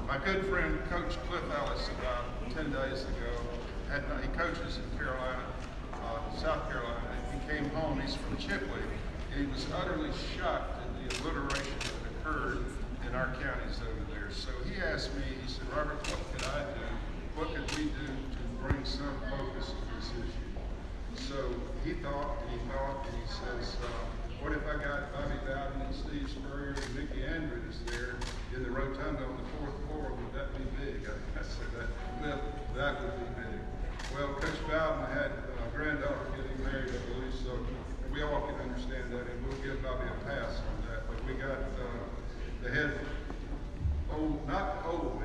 My good friend, Coach Cliff Ellis, about 10 days ago, he coaches in Carolina, South Carolina. He came home, he's from Chipley, and he was utterly shocked at the alliteration that occurred in our counties over there. So he asked me, he said, Robert, what could I do? What could we do to bring some focus to this issue? So he thought, and he says, what if I got Bobby Bowden and Steve Spurrier and Mickey Andrews there in the rotunda on the 4th floor? Would that be big? I said, that would be big. Well, Coach Bowden had a granddaughter getting married, I believe, so we all can understand that, and we'll give Bobby a pass on that. But we got the head, not old,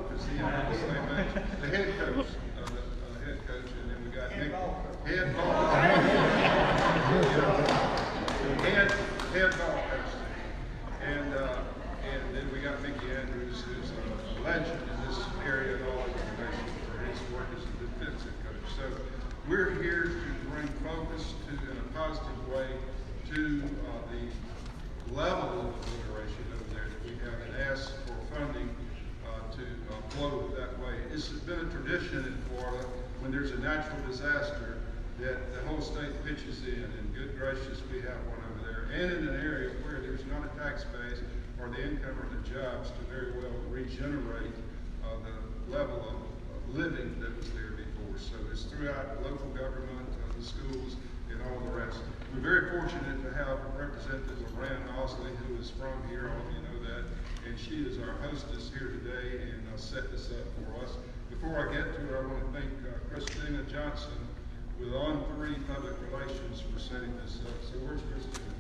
because he had the same age, the head coach, and then we got head ball coach. And then we got Mickey Andrews, who's a legend in this area and all over the nation for his work as a defensive coach. So we're here to bring focus in a positive way to the level of alliteration over there that we have, and ask for funding to flow that way. It's been a tradition in Florida when there's a natural disaster that the whole state pitches in, and good gracious, we have one over there, and in an area where there's not a tax base or the income or the jobs to very well regenerate the level of living that was there before. So it's throughout local government, the schools, and all the rest. We're very fortunate to have Representative Loran Osley, who is from here, all of you know that, and she is our hostess here today and set this up for us. Before I get to her, I want to thank Christina Johnson with On3 Public Relations for setting this up. So where's Christina?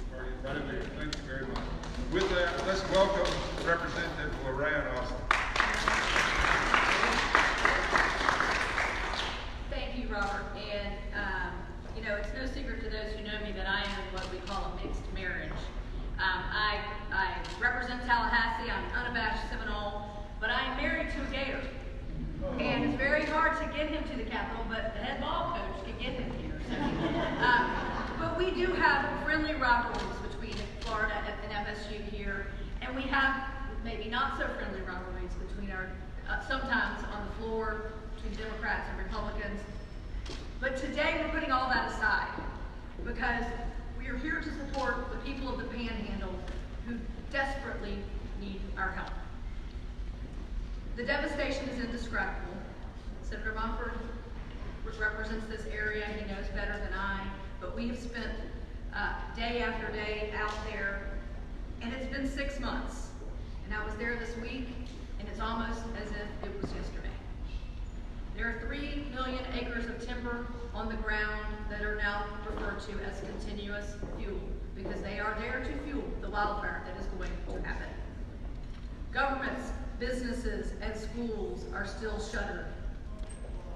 Right there. Thank you very much. With that, let's welcome Representative Loran Osley. Thank you, Robert. And you know, it's no secret to those who know me that I am in what we call a mixed marriage. I represent Tallahassee. I'm an unabashed Seminole, but I am married to a Gator. And it's very hard to get him to the Capitol, but the head ball coach can get him here. So, but we do have friendly rivalries between Florida and FSU here, and we have maybe not so friendly rivalries between our, sometimes on the floor, between Democrats and Republicans. But today we're putting all that aside because we are here to support the people of the Panhandle who desperately need our help. The devastation is indescribable. Senator Mumford represents this area. He knows better than I, but we have spent day after day out there, and it's been 6 months. And I was there this week, and it's almost as if it was yesterday. There are 3 million acres of timber on the ground that are now referred to as continuous fuel, because they are there to fuel the wildfire that is going to happen. Governments, businesses, and schools are still shuttered.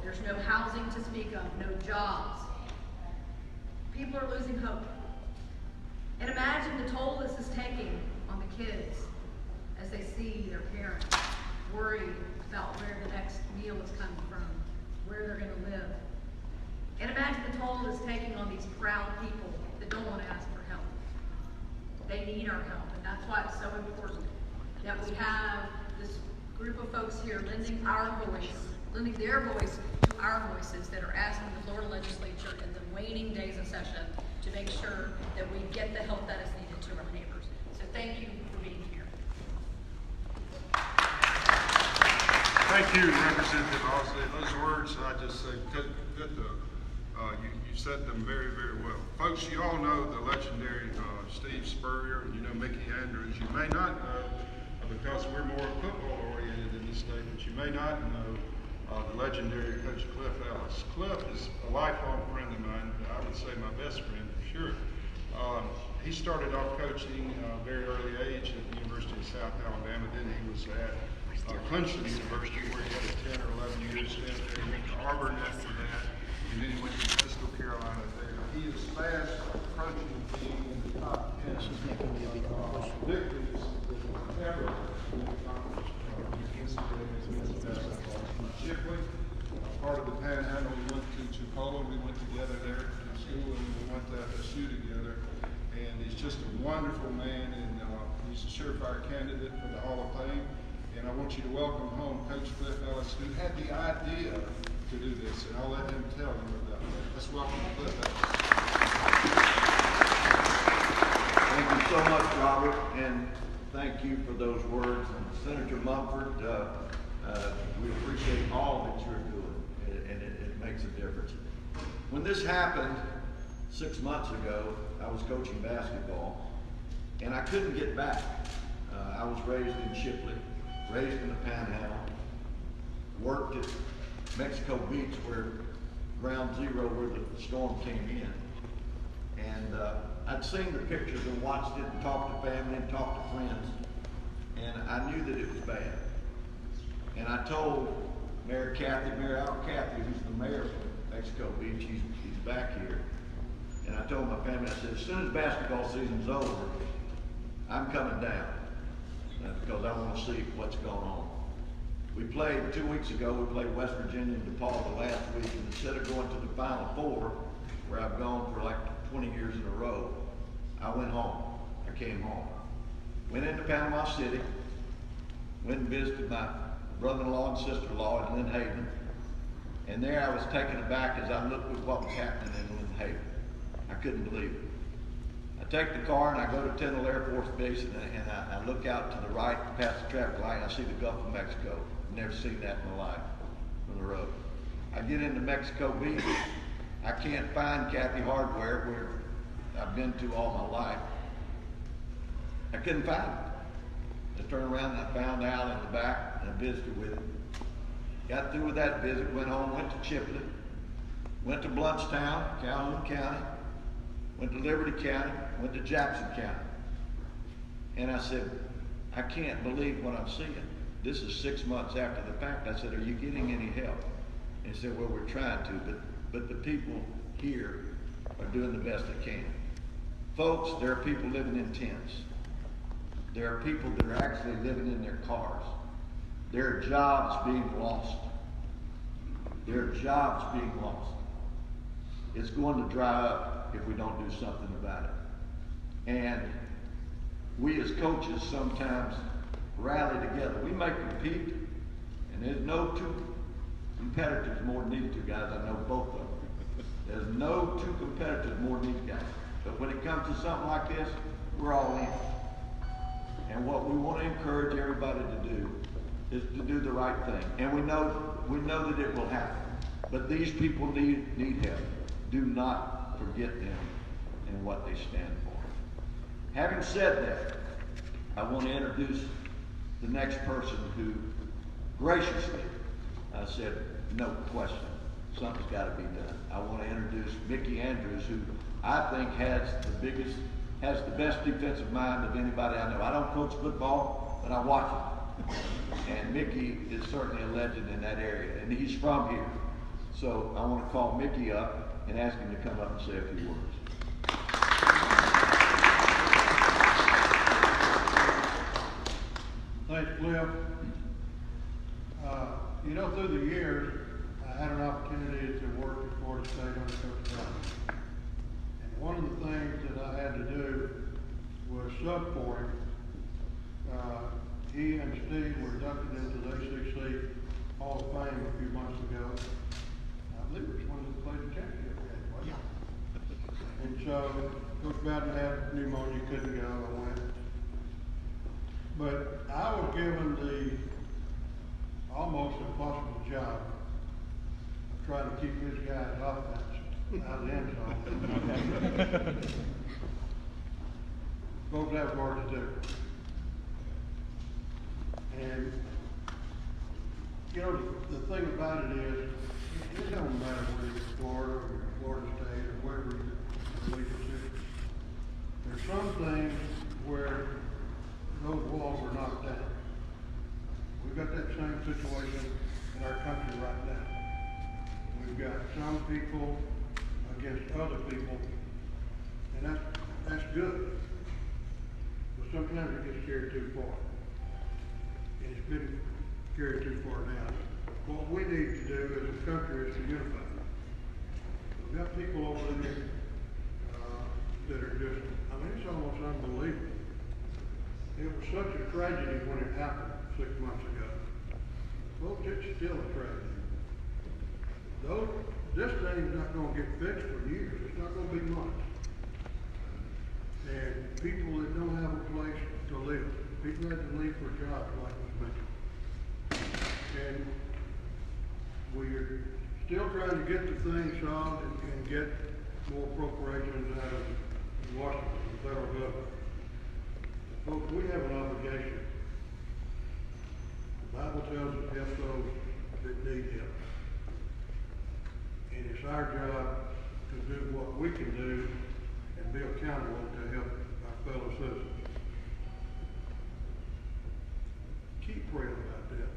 There's no housing to speak of, no jobs. People are losing hope. And imagine the toll this is taking on the kids as they see their parents worried about where the next meal is coming from, where they're going to live. And imagine the toll it's taking on these proud people that don't want to ask for help. They need our help, and that's why it's so important that we have this group of folks here lending their voice to our voices that are asking the Florida Legislature in the waning days of session to make sure that we get the help that is needed to our neighbors. So thank you for being here. Thank you, Representative Osley. Those words, I just say, you said them very, very well. Folks, you all know the legendary Steve Spurrier, and you know Mickey Andrews. You may not know, because we're more football-oriented in this state, but you may not know the legendary Coach Cliff Ellis. Cliff is a lifelong friend of mine. I would say my best friend for sure. He started off coaching at a very early age at the University of South Alabama. Then he was at Clemson University, where he had a 10 or 11 year stint there. He went to Auburn after that, and then he went to Coastal Carolina there. He is fast approaching being in the top 10 victories ever accomplished. Chipley, part of the Panhandle, we went to Tupelo, we went together there to school, and we went to FSU together. And he's just a wonderful man, and he's a surefire candidate for the Hall of Fame. And I want want you to welcome home Coach Cliff Ellis, who had the idea to do this, and I'll let him tell you about that. Let's welcome Cliff Ellis. Thank you so much, Robert, and thank you for those words. And Senator Mumford, we appreciate all that you're doing, and it makes a difference. When this happened 6 months ago, I was coaching basketball, and I couldn't get back. I was raised in Shipley, raised in the Panhandle, worked at Mexico Beach where ground zero where the storm came in. And I'd seen the pictures and watched it and talked to family and talked to friends. And I knew that it was bad. And I told Mayor Al Cathy, who's the mayor of Mexico Beach, he's back here. And I told my family, I said, as soon as basketball season's over, I'm coming down. Because I want to see what's going on. We played 2 weeks ago, we played West Virginia and DePaul the last week, and instead of going to the Final Four, where I've gone for like 20 years in a row, I went home. I came home. Went into Panama City, went and visited my brother-in-law and sister-in-law in Lynn Haven, and there I was taken aback as I looked at what was happening in Lynn Haven. I couldn't believe it. I take the car and I go to Tyndall Air Force Base, and I look out to the right past the traffic light, and I see the Gulf of Mexico. Never seen that in my life from the road. I get into Mexico Beach. I can't find Kathy Hardware, where I've been to all my life. I couldn't find it. I turned around and I found Al in the back, and I visited with him. Got through with that visit, went home, went to Chipley, went to Bluntstown, Calhoun County, went to Liberty County, went to Jackson County. And I said, I can't believe what I'm seeing. This is 6 months after the fact. I said, are you getting any help? And he said, well, we're trying to, but the people here are doing the best they can. Folks, there are people living in tents. There are people that are actually living in their cars. There are jobs being lost. There are jobs being lost. It's going to dry up if we don't do something about it. And we as coaches sometimes rally together. We may compete, and there's no two competitors more than these two guys. I know both of them. There's no two competitors more than these guys. But when it comes to something like this, we're all in. And what we want to encourage everybody to do is to do the right thing. And we know that it will happen. But these people need help. Do not forget them and what they stand for. Having said that, I want to introduce the next person who graciously said, no question, something's got to be done. I want to introduce Mickey Andrews, who I think has the best defensive mind of anybody I know. I don't coach football, but I watch it. And Mickey is certainly a legend in that area, and he's from here. So I want to call Mickey up and ask him to come up and say a few words. Thanks, Cliff. Through the years, I had an opportunity to work at Florida State under Coach Brown. And one of the things that I had to do was sub for him. He and Steve were inducted into the ACC Hall of Fame a few months ago. I believe it was one of the played the championship game, wasn't it? And so Coach Bowden had pneumonia, couldn't go, I went. But I was given the almost impossible job of trying to keep this guy's offense out of the end zone. Folks have work to do. And, the thing about it is, it don't matter whether you're Florida or you're Florida State or wherever you're Legislature. There's some things where those walls are knocked down. We've got that same situation in our country right now. We've got some people against other people, and that's good. But sometimes it gets carried too far. And it's been carried too far down. What we need to do as a country is to unify. We've got people over there that are just, it's almost unbelievable. It was such a tragedy when it happened 6 months ago. folks, it's still a tragedy. This thing's not gonna get fixed for years, it's not gonna be months. And people that don't have a place to live, people that have to leave for jobs like was mentioned. And we're still trying to get the thing solved and get more appropriations out of Washington, the federal government. Folks, we have an obligation. The Bible tells us to help those that need help. And it's our job to do what we can do and be accountable to help our fellow citizens. Keep praying about that.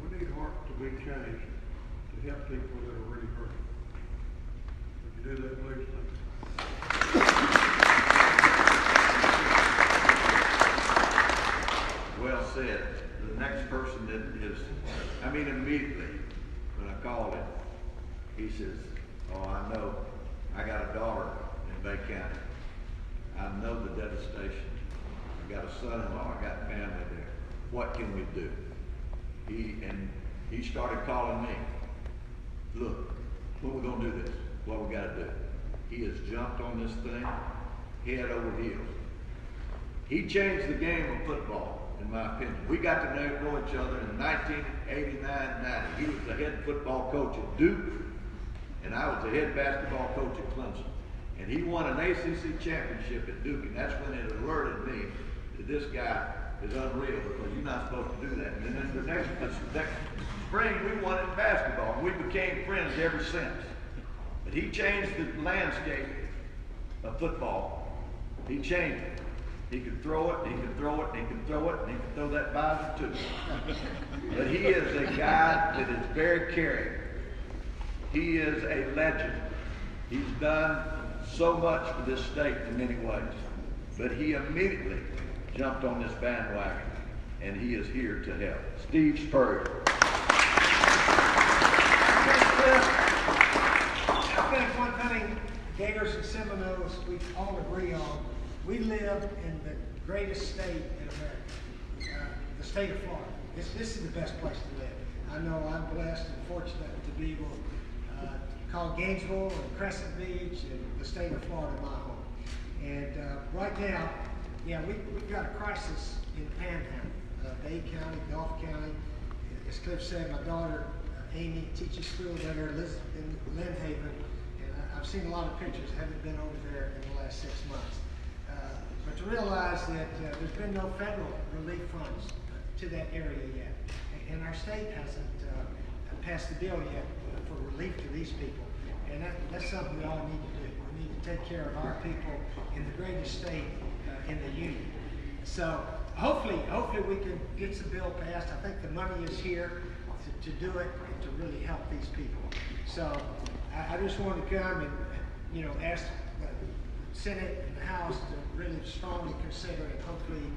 We need hearts to be changed to help people that are really hurting. Would you do that, please? Well said. The next person that is, immediately when I called him, he says, oh, I know, I got a daughter in Bay County. I know the devastation. I got a son-in-law, I got family there. What can we do? He started calling me. Look, when we gonna do this? What we gotta do? He has jumped on this thing, head over heels. He changed the game of football, in my opinion. We got to know each other in 1989-90. He was the head football coach at Duke, and I was the head basketball coach at Clemson. And he won an ACC championship at Duke, and that's when it alerted me that this guy is unreal, because you're not supposed to do that. And then the next spring, we won in basketball, and we became friends ever since. But he changed the landscape of football. He changed it. He could throw it, he could throw it, he could throw it, and he could throw that visor too. But he is a guy that is very caring. He is a legend. He's done so much for this state in many ways. But he immediately jumped on this bandwagon, and he is here to help. Steve Spurrier. I think one thing Gators and Seminoles we all agree on, we live in the greatest state in America, the state of Florida. This is the best place to live. I know I'm blessed and fortunate to be able to call Gainesville and Crescent Beach and the state of Florida my home. And right now, yeah, we've got a crisis in Panhandle, Dade County, Gulf County. As Cliff said, my daughter Amy teaches school there in Lynn Haven, and I've seen a lot of pictures. I haven't been over there in the last 6 months. But to realize that there's been no federal relief funds to that area yet, and our state hasn't passed the bill yet for relief to these people, and that's something we all need to do. We need to take care of our people in the greatest state in the union. So hopefully we can get some bill passed. I think the money is here to do it and to really help these people. So I just want to come and ask the Senate and the House to really strongly consider and hopefully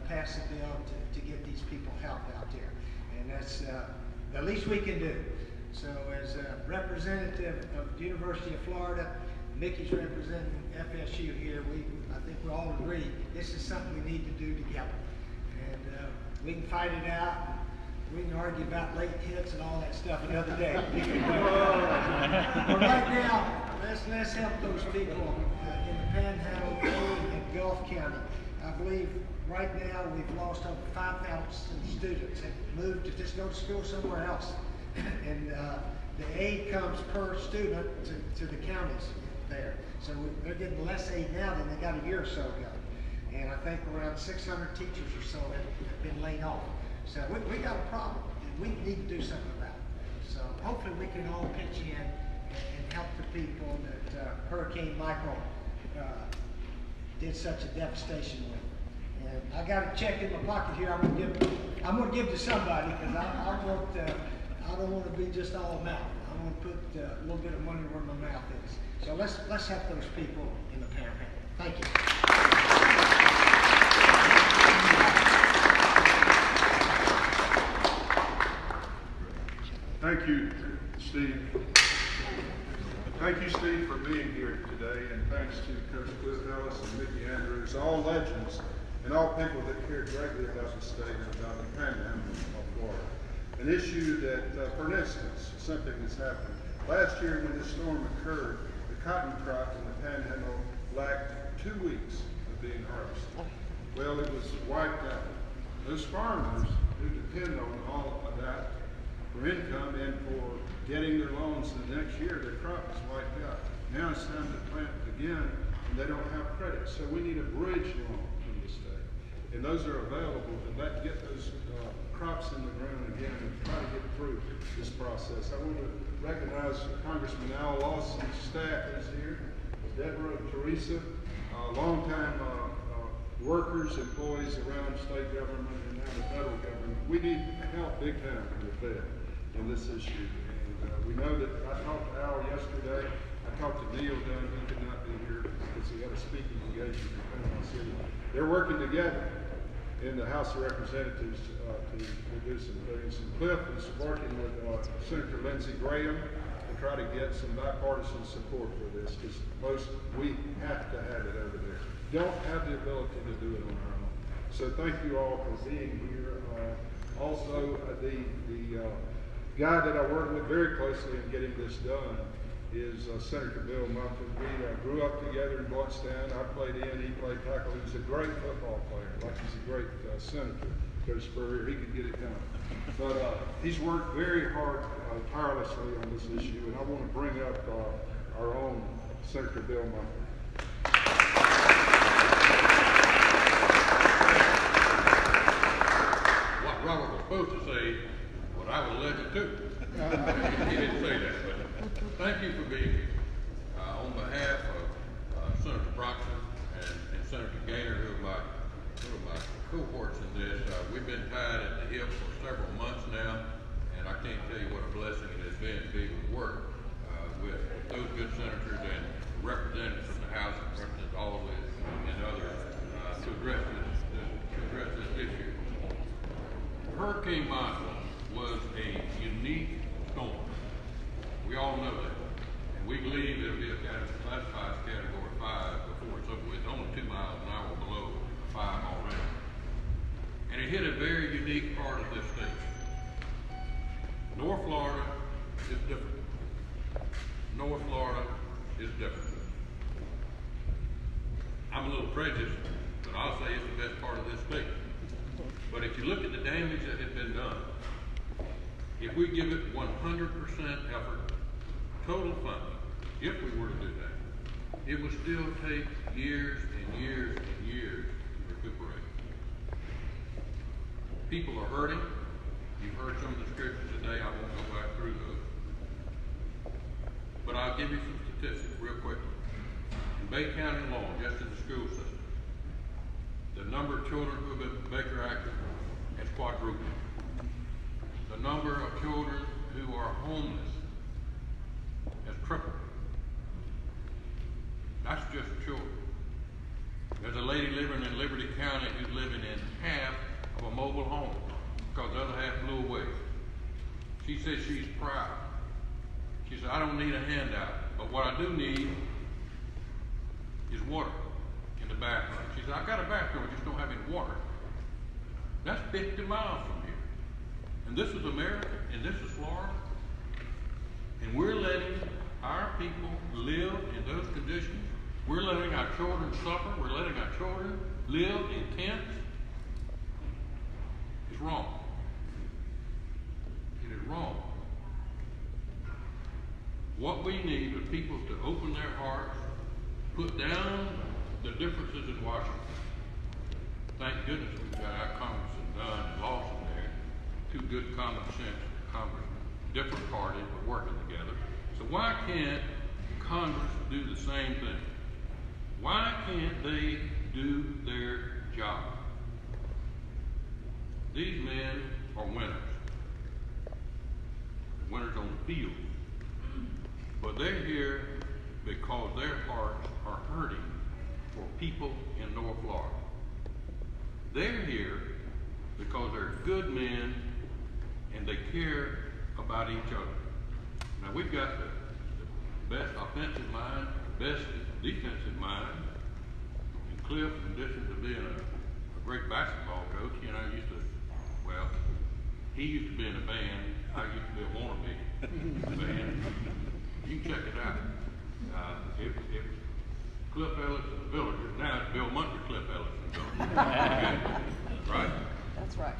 pass a bill to get these people help out there. And that's the least we can do. So as a representative of the University of Florida, Mickey's representing FSU here, I think we all agree this is something we need to do together. And we can fight it out. We can argue about late hits and all that stuff another day. But right now, let's help those people in the Panhandle and Gulf County. I believe right now we've lost over 5,000 students have moved to just go to school somewhere else. And the aid comes per student to the counties there. So they're getting less aid now than they got a year or so ago. And I think around 600 teachers or so have been laid off. So we got a problem, and we need to do something about it. So hopefully we can all pitch in and help the people that Hurricane Michael did such a devastation with. And I got a check in my pocket here. I'm gonna give to somebody, because I don't want to be just all mouth. I want to put a little bit of money where my mouth is. So let's help those people in the Panhandle. Thank you. Thank you, Steve. Thank you, Steve, for being here today, and thanks to Coach Cliff, Ellis and Mickey Andrews, all legends, and all people that care greatly about the state and about the Panhandle of Florida. an issue that, for instance, something that's happened. Last year when this storm occurred, the cotton crop in the Panhandle lacked 2 weeks of being harvested. Well, it was wiped out. Those farmers who depend on all of that for income and for getting their loans the next year, their crop is wiped out. Now it's time to plant again, and they don't have credit. So we need a bridge loan from the state. And those are available to get those crops in the ground again and try to get through this process. I want to recognize Congressman Al Lawson's staff is here, Deborah and Teresa, longtime workers, employees around state government and now the federal government. We need help big time from the Fed in this issue. And we know that I talked to Al yesterday. I talked to Neil Dunn, who could not be here because he had a speaking engagement in Panama City. They're working together in the House of Representatives to do some things. And Cliff is working with Senator Lindsey Graham to try to get some bipartisan support for this, because we have to have it over there. Don't have the ability to do it on our own. So thank you all for being here. Also, the guy that I work with very closely in getting this done is Senator Bill Mumford. We grew up together in Bluntstown. I played in, he played tackle. He was a great football player, like he's a great senator. Coach Spurrier, he could get it done. But he's worked very hard, tirelessly on this issue, and I want to bring up our own Senator Bill Mumford. What Robert was supposed to say, what I was led to do. He didn't say that, but thank you for being here. On behalf of Senator Broxton and Senator Gaynor, who are my cohorts in this, we've been tied at the hip for several months now, and I can't tell you what a blessing it has been to be able to work with those good senators and representatives from the House and Representative Oliver and others to address this issue. Hurricane Michael was a unique storm. We all know that. And we believe it'll be classified as Category 5 before it's over with. It's only 2 miles an hour below 5 already. And it hit a very unique part of this state. North Florida is different. North Florida is different. I'm a little prejudiced, but I'll say it's the best part of this state. But if you look at the damage that has been done, if we give it 100% effort, total funding, if we were to do that, it would still take years and years and years to recuperate. People are hurting. You've heard some of the scriptures today. I won't go back through those. But I'll give you some statistics real quickly. In Bay County alone, just in the school system, the number of children who have been Baker active has quadrupled. The number of children who are homeless has tripled. That's just children. There's a lady living in Liberty County who's living in half of a mobile home because the other half blew away. She says she's proud. She said, I don't need a handout, but what I do need is water in the bathroom. She said, I got a bathroom, I just don't have any water. That's 50 miles from here. And this is America, and this is Florida. And we're letting our people live in those conditions. We're letting our children suffer. We're letting our children live in tents. It's wrong. It is wrong. What we need is people to open their hearts, put down the differences in Washington. Thank goodness we've got our Congressman Dunn and Lawson there, 2 good common sense congressmen, different parties but working together. So why can't Congress do the same thing? Why can't they do their job? These men are winners. Winners on the field. But they're here because their hearts are hurting for people in North Florida. They're here because they're good men and they care about each other. Now we've got the best offensive mind, the best defensive mind. And Cliff, in addition to being a great basketball coach, he used to be in a band. I used to be a wannabe band. You can check it out. If Cliff Ellis and the Villagers, now it's Bill Munter, Cliff Ellis and the Villagers. Okay? Right? That's right.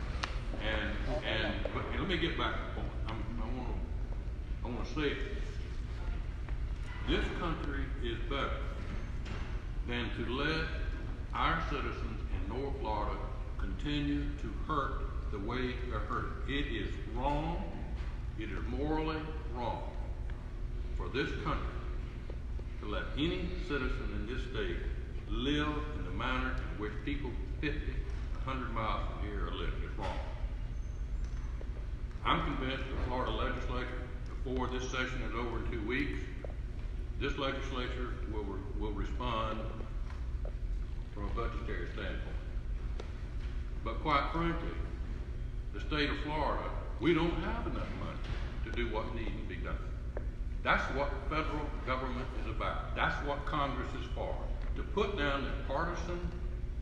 But let me get back to the point. I want to say it. This country is better than to let our citizens in North Florida continue to hurt the way they're hurting. It is wrong. It is morally wrong for this country to let any citizen in this state live in the manner in which people 50, 100 miles from here are living. It's wrong. I'm convinced the Florida Legislature, before this session is over in 2 weeks, this legislature will respond from a budgetary standpoint. But quite frankly, the state of Florida, we don't have enough money to do what needs to be done. That's what the federal government is about. That's what Congress is for, to put down the partisan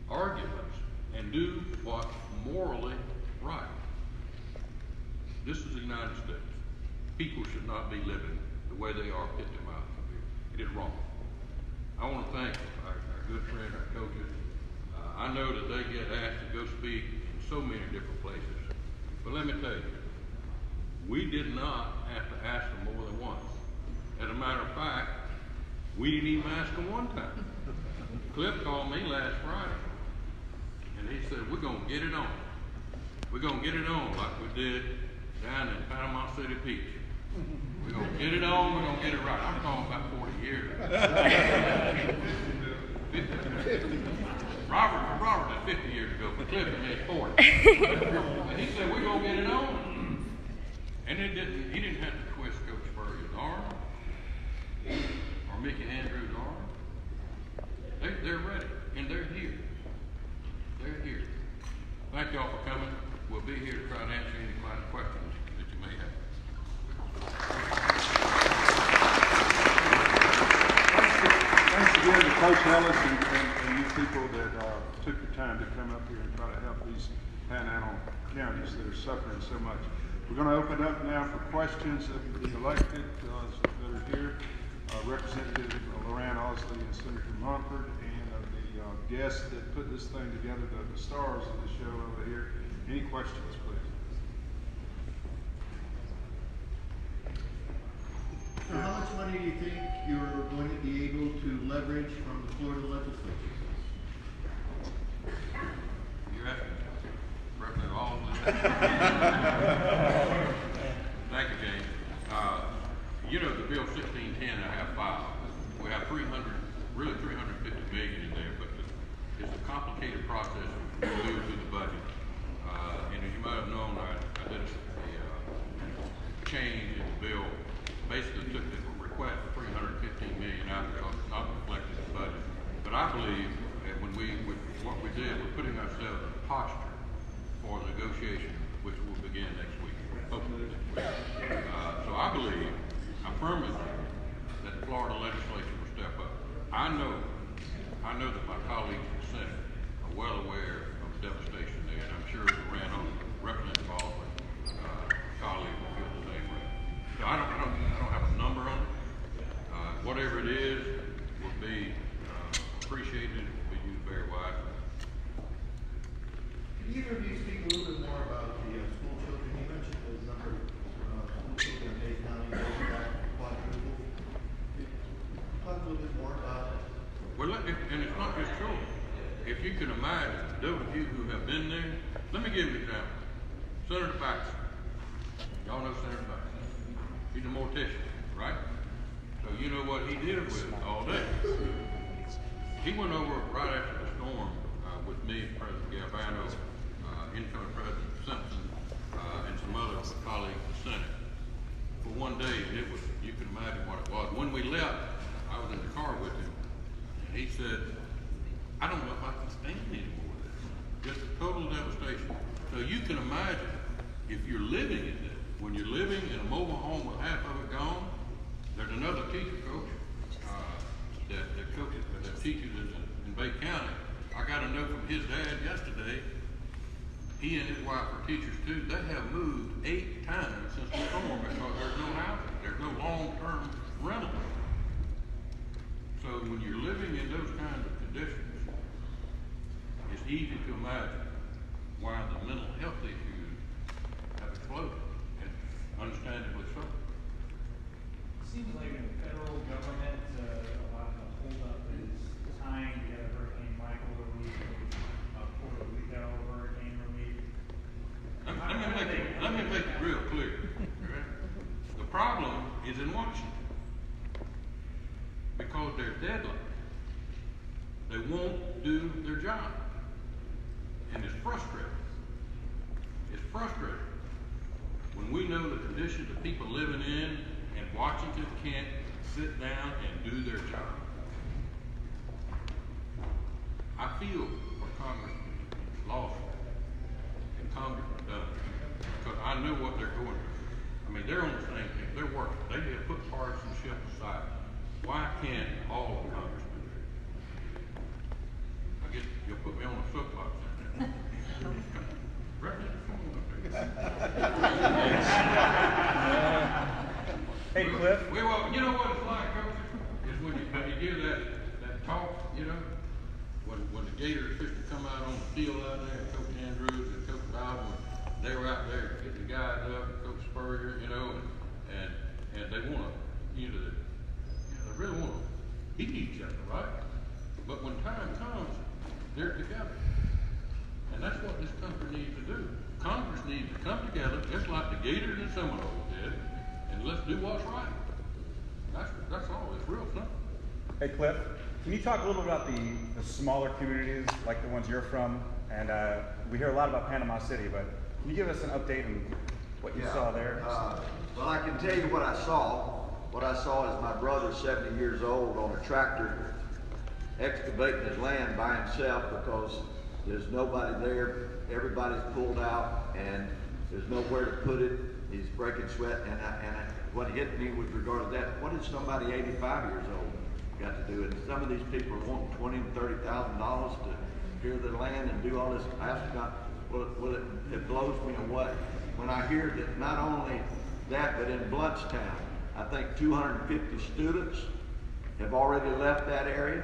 arguments and do what's morally right. This is the United States. People should not be living the way they are 50 miles from here. It is wrong. I want to thank our good friend, our coaches. I know that they get asked to go speak in so many different places. But let me tell you, we did not have to ask them more than once. As a matter of fact, we didn't even ask them one time. Cliff called me last Friday, and he said, we're going to get it on. We're going to get it on like we did down in Panama City Beach. We're going to get it on, we're going to get it right. I'm talking about 40 years. Robert is 50 years ago, but Cliff and me is 40. And he said, we're going to get it on. And he didn't have to twist Coach Spurrier's arm or Mickey Andrews' arm. They're ready, and they're here. They're here. Thank y'all for coming. We'll be here to try and answer any kind of questions that you may have. Thanks again to Coach Ellis and you people that took the time to come up here and try to help these Panhandle counties that are suffering so much. We're going to open up now for questions of the elected that are here, Representative Loran Osley and Senator Mumford, and of the guests that put this thing together, the stars of the show over here. Any questions, please? So how much money do you think you're going to be able to leverage from the Florida Legislature? You're asking Representative Osley. Thank you, James. You know, the bill 1610 I have filed, we have 350 million in there, but it's a complicated process to move through the budget. And as you might have known, I did a change in the bill, basically took the request for 315 million out because it's not reflected in the budget. But I believe that what we did, we're putting ourselves in a posture for the negotiation, which will begin next week, hopefully next week. So I believe, I firmly believe that the Florida Legislature will step up. I know that my colleagues in the Senate are well aware of the devastation there, and I'm sure the Representative Baldwin colleague will feel the same way. So I don't have a number on it. Whatever it is will be appreciated, will be used very wisely. Can either of you speak a little bit more about the school children? You mentioned the number of school children in Dade County that quadruple. Talk a little bit more about it. Well, and it's not just children. If you can imagine, those of you who have been there, let me give you an example. Senator Baxter. Y'all know Senator Baxter. He's a mortician, right? So you know what he did with it all day. He went over right after the storm with me and President Galvano, incoming President Simpson, and some other colleagues in the Senate for one day, and it was, you can imagine what it was. When we left, I was in the car with him, and he said, I don't know if I can stand anymore of this. Just total devastation. So you can imagine, if you're living in this, when you're living in a mobile home with half of it gone, there's another teacher coach that teaches in Bay County. I got a note from his dad yesterday. He and his wife are teachers too. They have moved long-term rentals. So when you're living in those kinds of conditions, it's easy to imagine why the mental health issues have exploded, and understandably so. Seems like the federal government, a lot of the holdup is tying together Hurricane Michael relief with Puerto Rico hurricane relief. Let me make it real clear. Right? The problem is in Washington because they're deadlocked. They won't do their job, and it's frustrating. It's frustrating when we know the conditions that people living in and Washington can't sit down and do their job. I feel for Congressman Lawson and Congressman Dunn because I know what they're going through. I mean, they're on the same team. They're working. They have put partisanship aside. Why can't all the congressmen? I guess you'll put me on a soapbox. Right now, come on up there. Hey, Cliff. Well, you know what it's like, Coach? Is when you hear that talk, you know, when the Gators fixed to come out on the field out there, Coach Andrews and Coach Bowden, they were out there getting the guys up, Coach Spurrier, you know, and they want to, they really want to beat each other, right? But when time comes, they're together. And that's what this country needs to do. Congress needs to come together, just like the Gators and Seminoles did, and let's do what's right. That's all. It's real simple. Hey, Cliff, can you talk a little bit about the smaller communities like the ones you're from? And we hear a lot about Panama City, but can you give us an update on what you saw there? Well, I can tell you what I saw. What I saw is my brother, 70 years old, on a tractor, excavating his land by himself because there's nobody there. Everybody's pulled out, and there's nowhere to put it. He's breaking sweat, and what hit me with regard to that, what is somebody 85 years old got to do? And some of these people are wanting $20,000 and $30,000 to clear their land and do all this astronaut. Well, it blows me away when I hear that not only that, but in Bluntstown, I think 250 students have already left that area.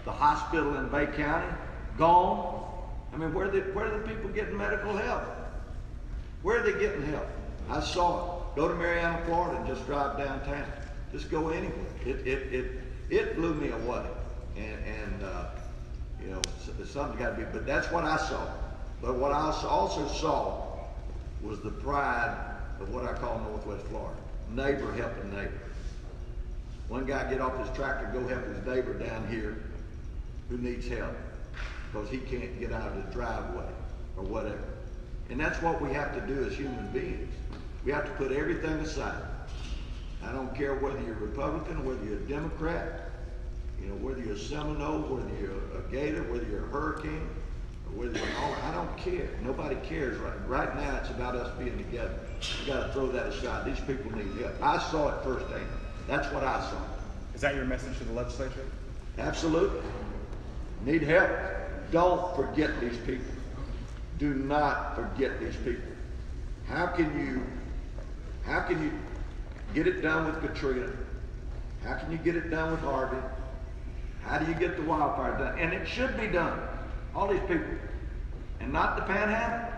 The hospital in Bay County, gone. I mean, where are the people getting medical help? Where are they getting help? I saw it. Go to Marietta, Florida, and just drive downtown. Just go anywhere. It blew me away. And something got to be. But that's what I saw. But what I also saw was the pride of what I call Northwest Florida. Neighbor helping neighbor. One guy get off his tractor, go help his neighbor down here who needs help because he can't get out of his driveway or whatever. And that's what we have to do as human beings. We have to put everything aside. I don't care whether you're Republican, whether you're a Democrat, whether you're a Seminole, whether you're a Gator, whether you're a Hurricane, or whether you're all, I don't care. Nobody cares right now. It's about us being together. You got to throw that aside. These people need help. I saw it firsthand. That's what I saw. Is that your message to the legislature? Absolutely. Need help. Don't forget these people. Do not forget these people. How can you get it done with Katrina? How can you get it done with Harvey? How do you get the wildfire done? And it should be done. All these people. And not the Panhandle.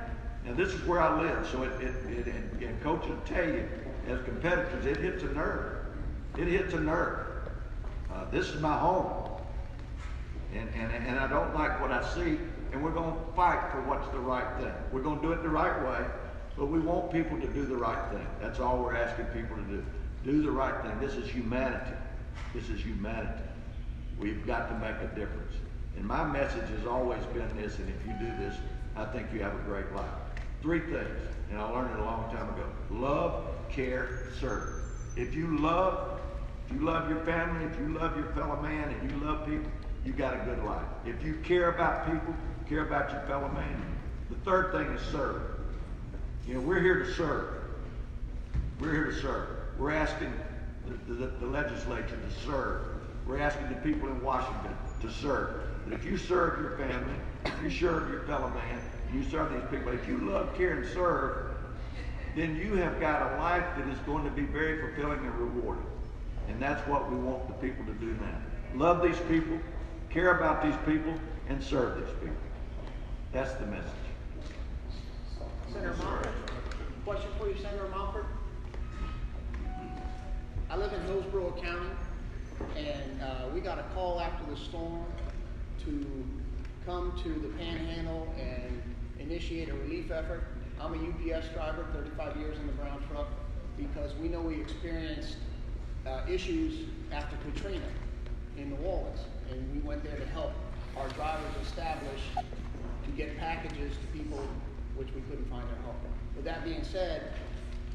And this is where I live. So and Coach will tell you, as competitors, it hits a nerve. It hits a nerve. This is my home. And I don't like what I see, and we're going to fight for what's the right thing. We're going to do it the right way, but we want people to do the right thing. That's all we're asking people to do. Do the right thing. This is humanity. This is humanity. We've got to make a difference. And my message has always been this, and if you do this, I think you have a great life. 3 things, and I learned it a long time ago. Love, care, serve. If you love your family, if you love your fellow man, if you love people, you got a good life. If you care about people, care about your fellow man. The 3rd thing is serve. We're here to serve. We're here to serve. We're asking the legislature to serve. We're asking the people in Washington to serve. But if you serve your family, if you serve your fellow man, you serve these people, if you love, care, and serve, then you have got a life that is going to be very fulfilling and rewarding. And that's what we want the people to do now. Love these people, care about these people, and serve these people. That's the message. Senator Mumford, question for you, Senator Mumford. I live in Hillsborough County, and we got a call after the storm to come to the Panhandle and initiate a relief effort. I'm a UPS driver, 35 years in the brown truck, because we know we experienced issues after Katrina in New Orleans, and we went there to help our drivers establish to get packages to people which we couldn't find their home. With that being said,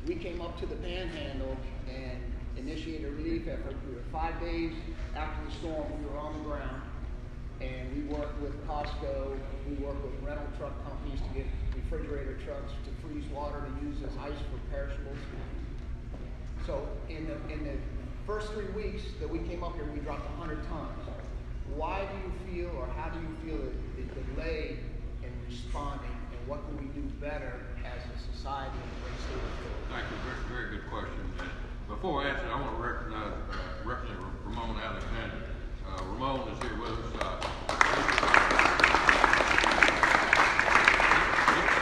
we came up to the Panhandle and initiated a relief effort. We were 5 days after the storm. We were on the ground, and we worked with Costco. We worked with rental truck companies to get refrigerator trucks to freeze water to use as ice for perishables. So in the first 3 weeks that we came up here, we dropped 100 tons. Why do you feel, or how do you feel the delay in responding, and what can we do better as a society in the great state of Florida? Thank you, very, very good question. And before I answer, I want to recognize Ramon Alexander. Ramon is here with us.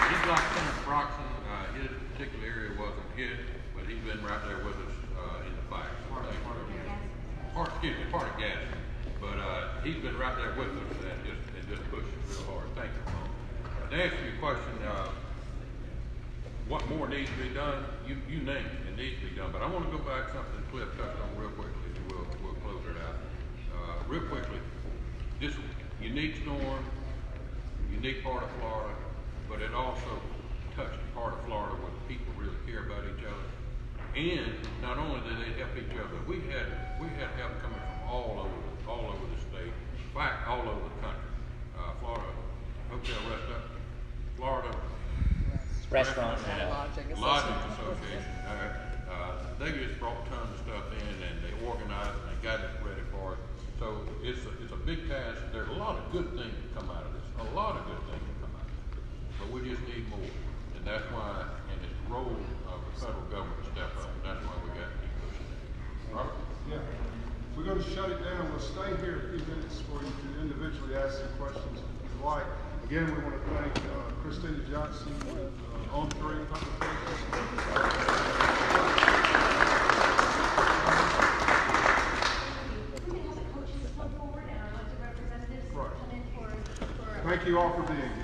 He's like Senator Broxton. His particular area wasn't hit, but he's been right there with us in the fight. Part of gas. But he's been right there with us and just pushing real hard. Thank you, Ramon. To answer your question, what more needs to be done? You name it needs to be done. But I want to go back to something Cliff touched on real quickly, and we'll close it out. Real quickly, this unique storm, unique part of Florida, but it also touched a part of Florida where people really care about each other. And not only did they help each other, we had help coming from all over the state, in fact, all over the country. Florida Hotel Restaurant, Florida Restaurant Lodging Association. They just brought tons of stuff in, and they organized and they got it ready for it. So it's a big task. There's a lot of good things that come out of this. A lot of good things that come out of this. But we just need more. And that's why, and it's the role of the federal government to step up. And that's why we got to keep pushing it. Robert? Yeah. We're going to shut it down. We'll stay here a few minutes for you to individually ask some questions if you like. Again, we want to thank Christina Johnson with On Three Publications. Right. Thank you all for being here.